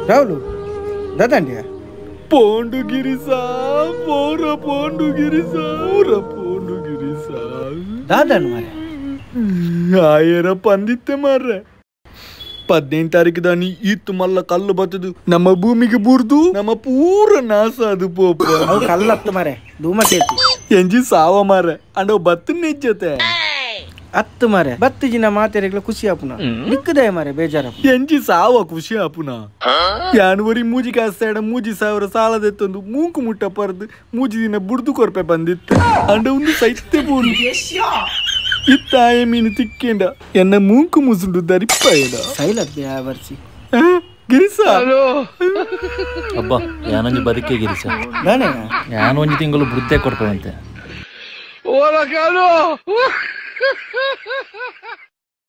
ರಾಹುಲು ದಾದಂಡ್ಯಾ ಪೋಂಡುಗಿರಿ ಪೋರ ಪೋಂಡುಗಿರಿ ಪೂರ ಪೋಂಡುಗಿರಿ ದಾದನ್ ಮಾರೆ ಆಯರ ಪಂದಿತ್ತೆ ಮಾರ್ರೆ 15 ತಾರೀಕು ದಾನಿ ಈತ್ತು ಮಲ್ಲ ಕಲ್ಲು ಬತ್ತದು ನಮ್ಮ ಭೂಮಿಗೆ ಬುರ್ದು ನಮ್ಮ ಪೂರ ನಾಶ ಅದು ಪೋಪ ಕಲ್ಲತ್ತು ಮಾರೆ ಧೂಮ ಸೇತು ಎಂಜಿ ಸಾವ ಮಾರೆ ಅಂಡ ಬತ್ತ ನಿಜ್ಜತೆ ಅತ್ತು ಮಾರೆ ಬತ್ತು ಜಿನ ಮಾತೆರೆಗ್ಲ ಖುಷಿ ಆಪುನ ನಿಕ್ಕದೆ ಮಾರೆ ಬೇಜಾರ ಎಂಜಿ ಸಾವ ಖುಷಿ ಆಪುನ ಯಾನುವರಿ ಮೂಜಿ ಕಾಸ್ತಾಡ ಮೂಜಿ ಸಾವಿರ ಸಾಲದೆತ್ತೊಂದು ಮೂಕು ಮುಟ್ಟ ಪರ್ದು ಮೂಜಿ ದಿನ ಬುಡ್ದು ಕೊರ್ಪೆ ಬಂದಿತ್ತು ಅಂಡ ಒಂದು ಸೈತ್ಯ ಬೋಲು ಇತ್ತಾಯ ಮೀನು ತಿಕ್ಕೆಂಡ ಎನ್ನ ಮೂಕು ಮುಸುಂಡು ದರಿಪ್ಪಾಯಡ ಸೈಲತ್ ಬರ್ಸಿ ಗಿರಿಸ ಅಬ್ಬ ಯಾನೊಂದು ಬದುಕೆ ಗಿರಿಸ ನಾನೇ ನಾನು ಒಂದು ತಿಂಗಳು ಬುದ್ಧೆ ಕೊಡ್ತೇವಂತೆ